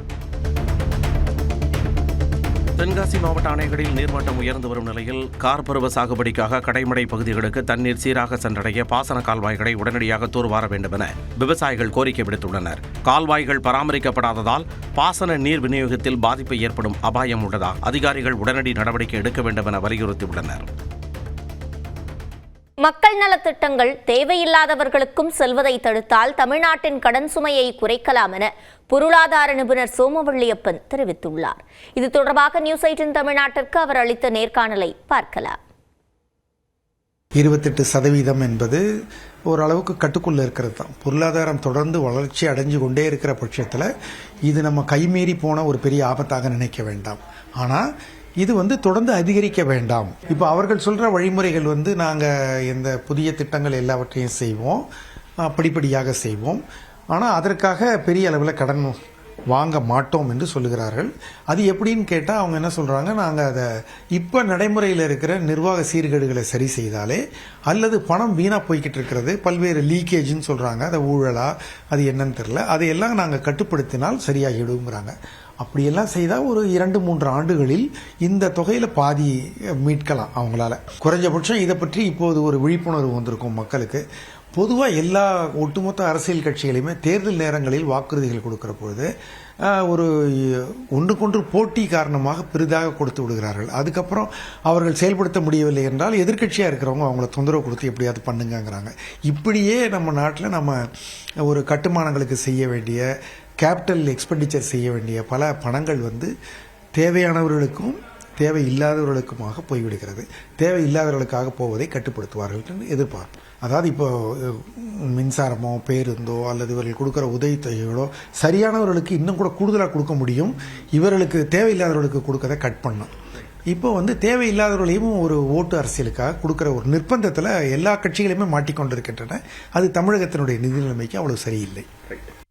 தென்காசி மாவட்ட அணைகளில் நீர்மட்டம் உயர்ந்து வரும் நிலையில் கார்பருவ சாகுபடிக்காக கடைமடை பகுதிகளுக்கு தண்ணீர் சீராக சென்றடைய பாசன கால்வாய்களை உடனடியாக தூர்வார வேண்டும் என விவசாயிகள் கோரிக்கை விடுத்துள்ளனர். கால்வாய்கள் பராமரிக்கப்படாததால் பாசன நீர் விநியோகத்தில் பாதிப்பு ஏற்படும் அபாயம் உள்ளதாக அதிகாரிகள் உடனடி நடவடிக்கை எடுக்க வேண்டும் என வலியுறுத்தியுள்ளனர். மக்கள் நலத்திட்டங்கள் தேவையில்லாதவர்களுக்கும் செல்வதை தடுத்தால் தமிழ்நாட்டின் கடன் சுமையை குறைக்கலாம் என பொருளாதார நிபுணர் சோமவள்ளியப்பன் தெரிவித்துள்ளார். இது தொடர்பாக நியூஸ் 18 தமிழ்நாட்டிற்கு அவர் அளித்த நேர்காணலை பார்க்கலாம். 28% என்பது ஓரளவுக்கு கட்டுக்குள்ளே இருக்கிறது தான். பொருளாதாரம் தொடர்ந்து வளர்ச்சி அடைஞ்சு கொண்டே இருக்கிற பட்சத்தில் இது நம்ம கைமீறி போன ஒரு பெரிய ஆபத்தாக நினைக்க வேண்டாம். ஆனால் இது தொடர்ந்து அதிகரிக்க வேண்டாம். இப்போ அவர்கள் சொல்கிற வழிமுறைகள் நாங்கள் இந்த புதிய திட்டங்கள் எல்லாவற்றையும் செய்வோம், படிப்படியாக செய்வோம், ஆனால் அதற்காக பெரிய அளவில் கடன் வாங்க மாட்டோம் என்று சொல்லுகிறார்கள். அது எப்படின்னு கேட்டால் அவங்க என்ன சொல்கிறாங்க, நாங்கள் அதை இப்போ நடைமுறையில் இருக்கிற நிர்வாக சீர்கேடுகளை சரி செய்தாலே, அல்லது பணம் வீணாக போய்கிட்டு இருக்கிறது, பல்வேறு லீக்கேஜ்னு சொல்கிறாங்க, அதை ஊழலா அது என்னன்னு தெரில, அதையெல்லாம் நாங்கள் கட்டுப்படுத்தினால் சரியாகிடுங்கிறாங்க. அப்படியெல்லாம் செய்தால் ஒரு 2-3 ஆண்டுகளில் இந்த தொகையில் பாதி மீட்கலாம் அவங்களால. குறைஞ்சபட்சம் இதை பற்றி இப்போது ஒரு விழிப்புணர்வு வந்திருக்கும் மக்களுக்கு. பொதுவாக எல்லா ஒட்டுமொத்த அரசியல் கட்சிகளையுமே தேர்தல் நேரங்களில் வாக்குறுதிகள் கொடுக்கிற பொழுது ஒரு ஒன்றுக்கொன்று போட்டி காரணமாக பெரிதாக கொடுத்து விடுகிறார்கள். அதுக்கப்புறம் அவர்கள் செயல்படுத்த முடியவில்லை என்றால் எதிர்க்கட்சியாக இருக்கிறவங்க அவங்கள தொந்தரவு கொடுத்து எப்படியாவது பண்ணுங்கிறாங்க. இப்படியே நம்ம நாட்டில் நம்ம ஒரு கட்டுமானங்களுக்கு செய்ய வேண்டிய கேபிட்டல் எக்ஸ்பெண்டிச்சர் செய்ய வேண்டிய பல பணங்கள் தேவையானவர்களுக்கும் தேவையில்லாதவர்களுக்குமாக போய்விடுகிறது. தேவையில்லாதவர்களுக்காக போவதை கட்டுப்படுத்துவார்கள் என்று எதிர்பார்ப்போம். அதாவது இப்போ மின்சாரமோ பேருந்தோ அல்லது இவர்கள் கொடுக்குற உதவித்தொகைகளோ சரியானவர்களுக்கு இன்னும் கூட கூடுதலாக கொடுக்க முடியும். இவர்களுக்கு தேவையில்லாதவர்களுக்கு கொடுக்கறதை கட் பண்ணணும். இப்போ தேவையில்லாதவர்களையும் ஒரு ஓட்டு அரசியலுக்காக கொடுக்குற ஒரு நிர்பந்தத்தில் எல்லா கட்சிகளையுமே மாட்டிக்கொண்டிருக்கின்றன. அது தமிழகத்தினுடைய நிதி நிலைமைக்கு அவ்வளவு சரியில்லை.